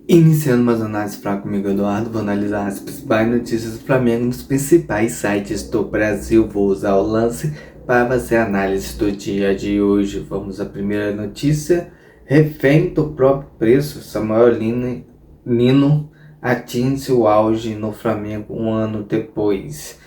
Iniciando mais análises para comigo, Eduardo, vou analisar as principais notícias do Flamengo nos principais sites do Brasil. Vou usar o lance para fazer a análise do dia de hoje. Vamos à primeira notícia. Refém do próprio preço, Samuel Nino atinge o auge no Flamengo um ano depois.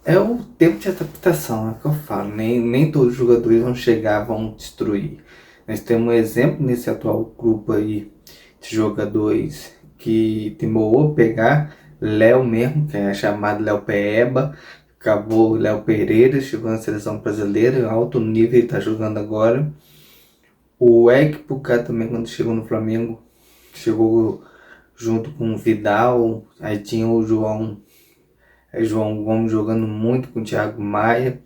É o tempo de adaptação, é o que eu falo. Nem todos os jogadores vão chegar, vão destruir. Nós temos um exemplo nesse atual grupo aí de jogadores que demorou pegar. Léo mesmo, que é chamado Léo Peeba. Acabou Léo Pereira, chegou na seleção brasileira, em alto nível, está jogando agora. O Ekpuka também, quando chegou no Flamengo, chegou junto com o Vidal. Aí tinha o João Gomes jogando muito com o Thiago Maia.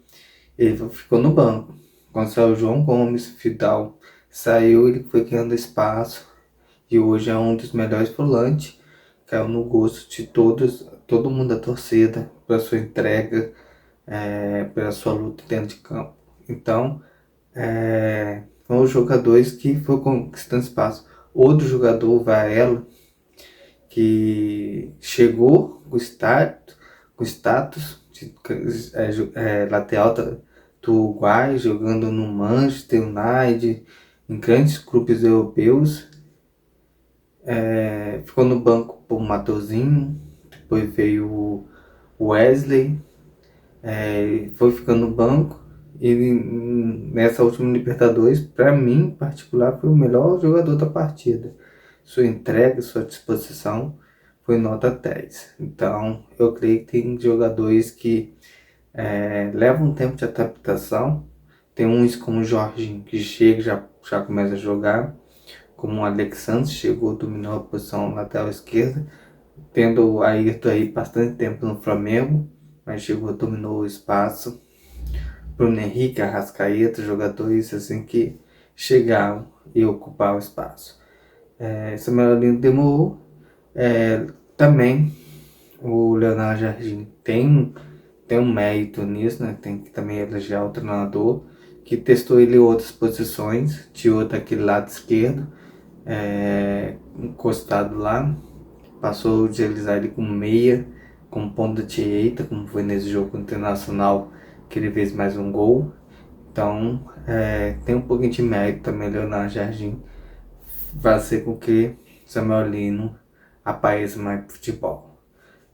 Ele ficou no banco. Quando saiu o João Gomes, Vidal saiu, ele foi criando espaço. E hoje é um dos melhores volantes. Caiu no gosto de todos, todo mundo da torcida, pela sua entrega, pela sua luta dentro de campo. Então, são os jogadores que foram conquistando espaço. Outro jogador, o Varela, que chegou com status de lateral do Uruguai, jogando no Manchester United, em grandes clubes europeus. Ficou no banco por Mateuzinho, depois veio o Wesley, foi ficando no banco. E nessa última Libertadores, para mim em particular, foi o melhor jogador da partida. Sua entrega, sua disposição foi nota 10. Então eu creio que tem jogadores que levam um tempo de adaptação. Tem uns como o Jorginho que chega e já começa a jogar, como o Alexandre chegou, dominou a posição lateral esquerda, tendo o Ayrton aí bastante tempo no Flamengo, mas chegou, dominou o espaço. Bruno Henrique, Arrascaeta, jogadores assim que chegaram e ocuparam o espaço. Samuel Lino demorou. Também o Leonardo Jardim tem um mérito nisso, né? Tem que também elogiar o treinador que testou ele em outras posições, tirou daquele lado esquerdo, encostado lá, passou a utilizar ele como meia, como ponta direita, como foi nesse jogo internacional que ele fez mais um gol. Então, tem um pouquinho de mérito também Leonardo Jardim fazer com que Samuel Lino apareça mais no futebol.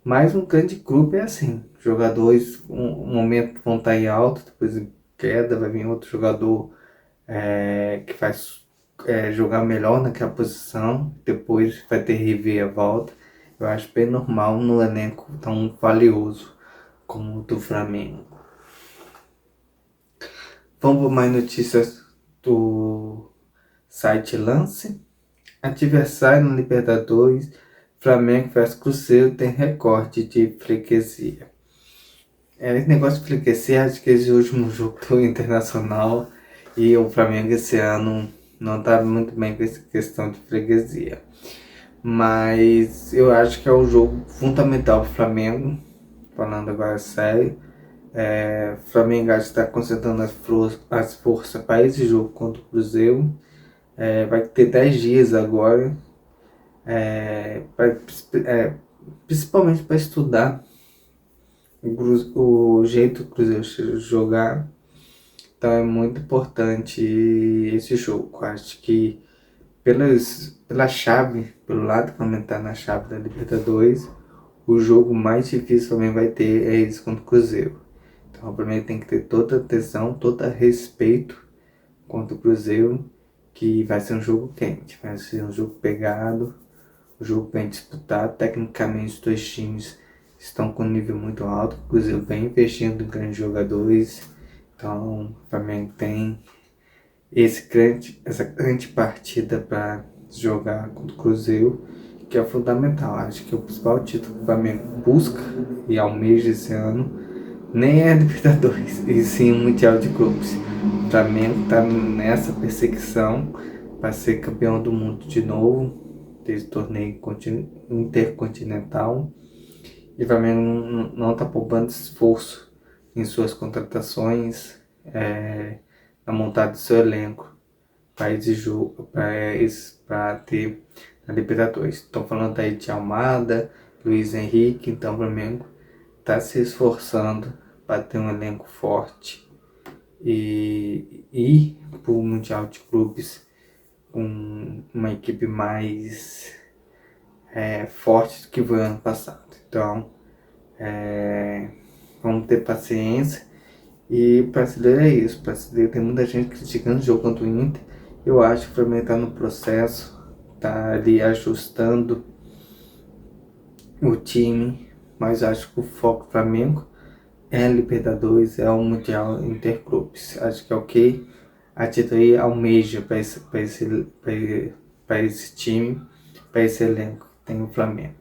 Mas um grande clube é assim, jogadores um momento vão estar em alta, depois em queda, vai vir outro jogador que faz jogar melhor naquela posição, depois vai ter reviravolta. Eu acho bem normal no elenco tão valioso como o do Flamengo. Vamos para mais notícias do site Lance. Adversário no Libertadores, Flamengo vs Cruzeiro tem recorde de freguesia. Esse negócio de freguesia, acho que esse último jogo do Internacional e o Flamengo esse ano não está muito bem com essa questão de freguesia. Mas eu acho que é um jogo fundamental para o Flamengo, falando agora sério. O Flamengo está concentrando as forças para esse jogo contra o Cruzeiro. Vai ter 10 dias agora, principalmente para estudar o jeito que o Cruzeiro jogar. Então é muito importante esse jogo. Acho que pela chave, pelo lado que vai estar na chave da Libertadores, o jogo mais difícil também vai ter é esse contra o Cruzeiro. Então o Flamengo tem que ter toda atenção, todo respeito contra o Cruzeiro, que vai ser um jogo quente, vai ser um jogo pegado, um jogo bem disputado. Tecnicamente os dois times estão com um nível muito alto, o Cruzeiro vem investindo em grandes jogadores, então o Flamengo tem essa grande partida para jogar contra o Cruzeiro, que é fundamental. Acho que o principal título que o Flamengo busca e almeja esse ano nem é a Libertadores, e sim o Mundial de Clubes. O Flamengo está nessa perseguição para ser campeão do mundo de novo, desse torneio intercontinental. E o Flamengo não está poupando esforço em suas contratações, na montada do seu elenco para ter na Libertadores. Estão falando aí de Almada, Luiz Henrique, então o Flamengo está se esforçando para ter um elenco forte e ir para o Mundial de Clubes com uma equipe mais forte do que foi ano passado. Então, vamos ter paciência. E brasileiro é isso. Brasileiro tem muita gente criticando o jogo contra o Inter. Eu acho que o Flamengo está no processo, tá ali ajustando o time, mas acho que o foco do Flamengo é a Libertadores, é o Mundial Interclubes. Acho que é o que a diretoria almeja para esse time, para esse elenco que tem o Flamengo.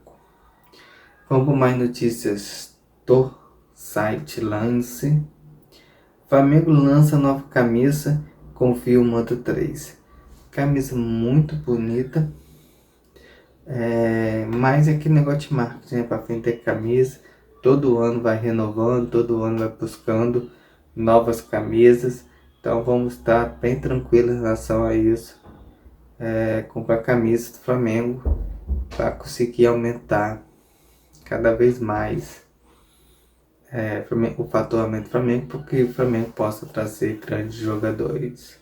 Vamos para mais notícias do site Lance. Flamengo lança nova camisa com fio Moto 3. Camisa muito bonita. Mas é aquele negócio de marketing, né? Para vender camisa. Todo ano vai renovando, todo ano vai buscando novas camisas. Então vamos estar bem tranquilos em relação a isso. Comprar camisa do Flamengo para conseguir aumentar cada vez mais o faturamento do Flamengo, porque o Flamengo possa trazer grandes jogadores.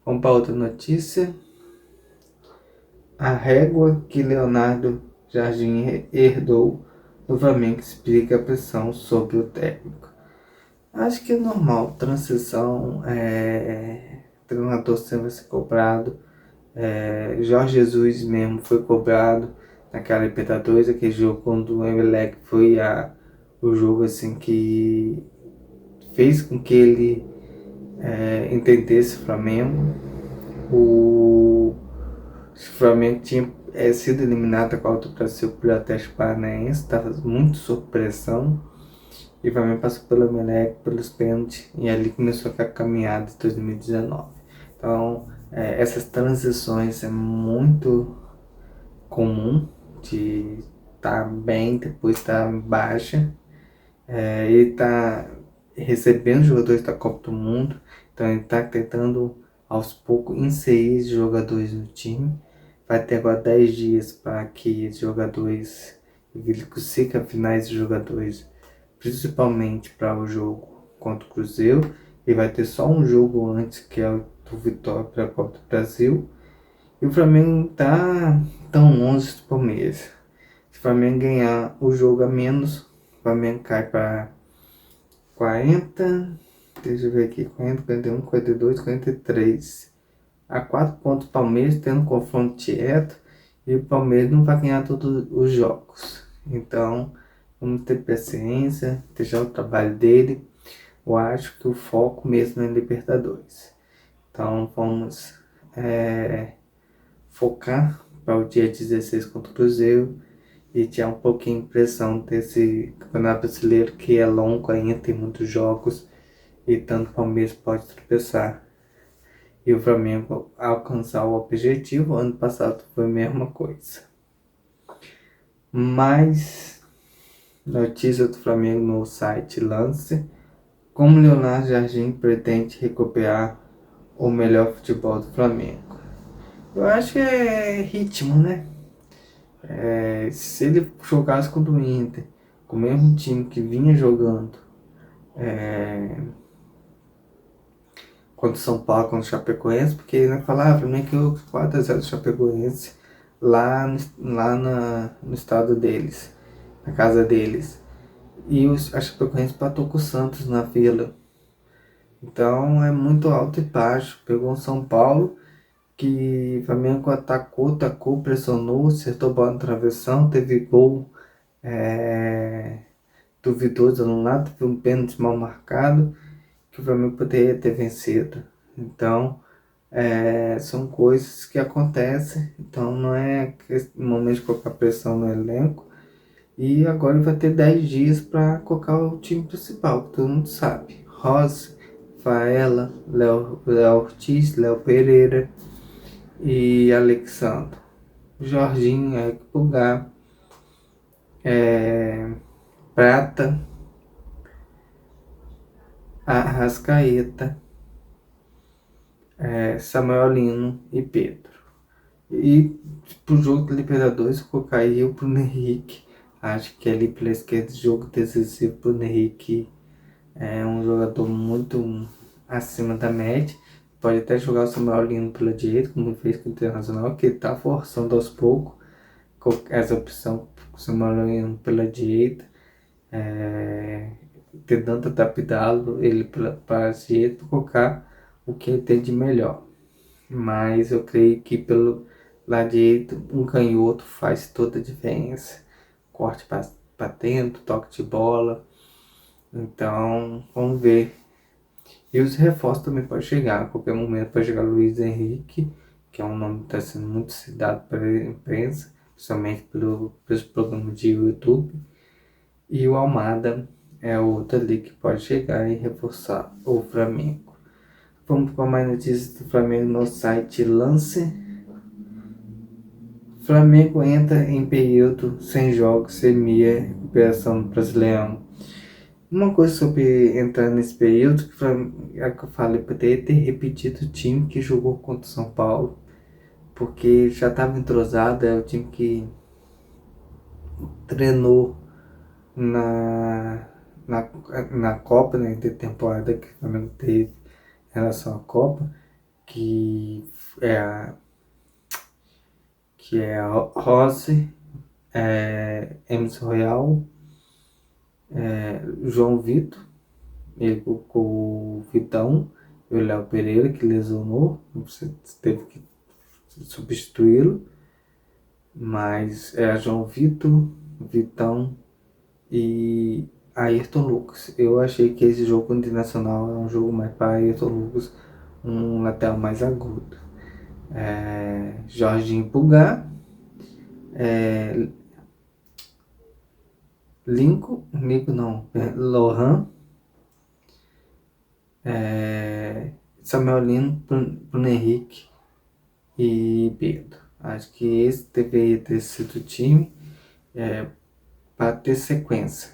Vamos para outra notícia. A régua que Leonardo Jardim herdou do Flamengo explica a pressão sobre o técnico. Acho que é normal, transição, treinador sempre vai ser cobrado. Jorge Jesus mesmo foi cobrado naquela Libertadores, aquele jogo quando o Emelec foi o jogo assim que fez com que ele entendesse o Flamengo. O Flamengo tinha sido eliminado da Copa do Brasil pelo Atlético Paranaense, estava muito sob pressão. E o Flamengo passou pelo Emelec, pelos pênaltis, e ali começou a caminhada de 2019. Então, essas transições é muito comum de estar bem, depois estar baixa. Ele está recebendo jogadores da Copa do Mundo, então ele está tentando aos poucos inserir jogadores no time. Vai ter agora 10 dias para que os jogadores, ele consiga afinar esses jogadores, principalmente para o jogo contra o Cruzeiro. E vai ter só um jogo antes, que é o do Vitória para a Copa do Brasil. E o Flamengo está tão longe do Palmeiras. Se o Flamengo ganhar o jogo a menos, o Flamengo cai para 40, deixa eu ver aqui, 40, 41, 42, 43. A 4 pontos do Palmeiras, tendo confronto direto, e o Palmeiras não vai ganhar todos os jogos. Então, vamos ter paciência, deixar o trabalho dele. Eu acho que o foco mesmo é Libertadores. Então, vamos focar para o dia 16 contra o Cruzeiro e tirar um pouquinho de pressão desse Campeonato Brasileiro, que é longo ainda, tem muitos jogos, e tanto o Palmeiras pode tropeçar e o Flamengo alcançar o objetivo. Ano passado foi a mesma coisa. Mais notícia do Flamengo no site Lance. Como Leonardo Jardim pretende recuperar o melhor futebol do Flamengo? Eu acho que é ritmo, né? Se ele jogasse contra o Inter, com o mesmo time que vinha jogando contra o São Paulo, contra o Chapecoense, porque ele vai falar, Flamengo que eu 4x0 do Chapecoense lá no estado deles, na casa deles. E a Chapecoense empatou com o Santos na Vila. Então é muito alto e baixo. Pegou o São Paulo, que o Flamengo atacou, pressionou, acertou a bola na travessão, teve gol duvidoso anulado, teve um pênalti mal marcado, que o Flamengo poderia ter vencido. Então, são coisas que acontecem, então não é momento de colocar pressão no elenco. E agora ele vai ter 10 dias para colocar o time principal, que todo mundo sabe. Rossi, Faela, Léo Ortiz, Léo Pereira e Alexandre. Jorginho, Pulgar, Prata, Arrascaeta, Samuel Lino e Pedro. E pro jogo da Libertadores, eu colocaria o Bruno Henrique. Acho que ali pela esquerda, jogo decisivo, o Bruno Henrique é um jogador muito acima da média. Pode até jogar o Samuel Lino pela direita, como fez com o Internacional, que está forçando aos poucos essa opção com o Samuel Lino pela direita, tentando adaptá-lo ele para a direita, colocar o que ele tem de melhor. Mas eu creio que pelo lado direito, um canhoto faz toda a diferença. Corte para dentro, toque de bola. Então, vamos ver. E os reforços também podem chegar. A qualquer momento pode chegar Luiz Henrique, que é um nome que está sendo muito citado pela imprensa, principalmente pelos programas de YouTube. E o Almada é outro ali que pode chegar e reforçar o Flamengo. Vamos para mais notícias do Flamengo no site Lance. Flamengo entra em período sem jogos, semia recuperação do Brasileirão. Uma coisa sobre entrar nesse período, que é que eu falei, poderia ter repetido o time que jogou contra o São Paulo, porque já estava entrosado, é o time que treinou na, na Copa, né, de temporada que o Flamengo teve em relação à Copa, que é a Rose, Emerson Royal, João Vitor, ele com o Vitão e o Léo Pereira, que lesionou, você teve que substituí-lo, mas é João Vitor, Vitão e Ayrton Lucas. Eu achei que esse jogo internacional é um jogo mais para Ayrton Lucas, um lateral mais agudo. Jorginho Pulgar, Lincoln não, Lohan, Samuel Lino, Bruno Henrique e Pedro. Acho que esse deveria ter sido o time para ter sequência.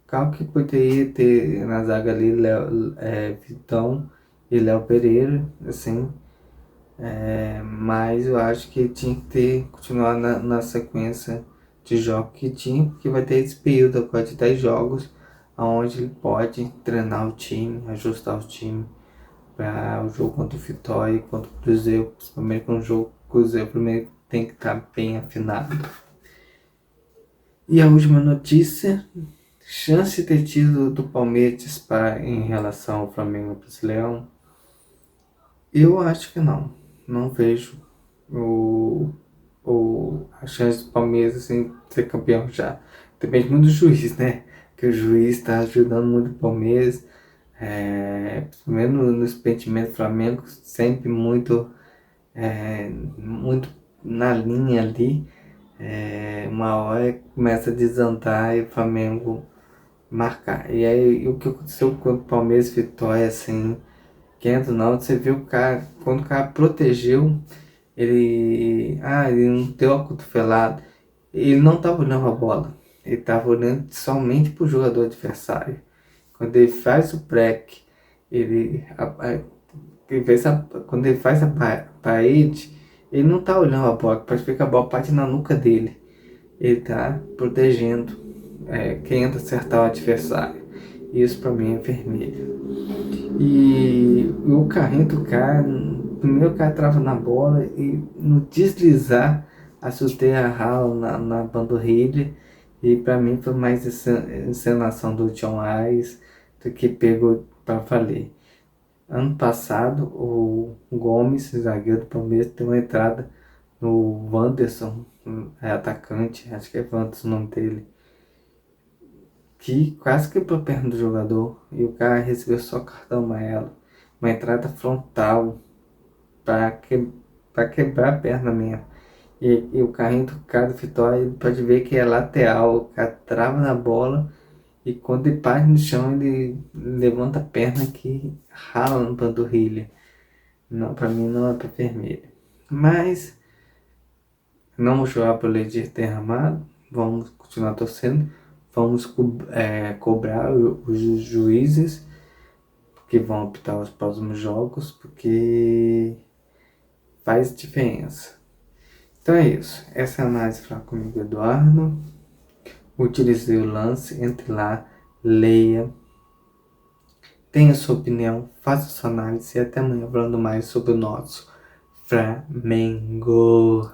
Claro que poderia ter na zaga ali Vitão e Léo Pereira, assim, mas eu acho que tinha que continuar na sequência de jogos que tinha, porque vai ter esse período agora de 10 jogos, onde ele pode treinar o time, ajustar o time para o jogo contra o Vitória e contra o Cruzeiro, principalmente com o jogo Cruzeiro, primeiro tem que estar bem afinado. E a última notícia, chance de ter tido do Palmeiras em relação ao Flamengo Brasileirão? Eu acho que não. Não vejo a chance do Palmeiras assim, ser campeão já. Depende muito do juiz, né? Que o juiz está ajudando muito o Palmeiras. Principalmente no expediente do Flamengo, sempre muito na linha ali. Uma hora começa a desandar e o Flamengo marcar. E aí o que aconteceu quando o Palmeiras Vitória, assim, que entra não, você viu o cara, quando o cara protegeu, ele não deu a cotovelada, ele não estava olhando a bola, ele estava olhando somente para o jogador adversário. Quando ele faz o break, ele, quando ele faz a parede, ele não está olhando a bola, pode ver que a bola bate na nuca dele. Ele está protegendo quem entra acertar o adversário. Isso para mim é vermelho. E o carrinho do cara, primeiro o cara trava na bola e no deslizar a chuteira rala na panturrilha. E para mim foi mais encenação do John Arias do que pegou para valer. Ano passado, o Gomes, zagueiro do Palmeiras, deu uma entrada no Wanderson, atacante, acho que é Wanderson o nome dele, que quase quebrou a perna do jogador e o cara recebeu só cartão amarelo. Uma entrada frontal para quebrar a perna mesmo. E o carrinho do cara do Vitória, pode ver que é lateral, o cara trava na bola e quando ele parte no chão ele levanta a perna que rala no panturrilha. Não, para mim não é para vermelho. Mas não vou chorar pelo leite derramado, vamos continuar torcendo, vamos cobrar os juízes que vão apitar os próximos jogos, porque faz diferença. Então é isso. Essa é a análise Fala Comigo, Eduardo. Utilizei o lance, entre lá, leia, tenha sua opinião, faça sua análise e até amanhã falando mais sobre o nosso Flamengo.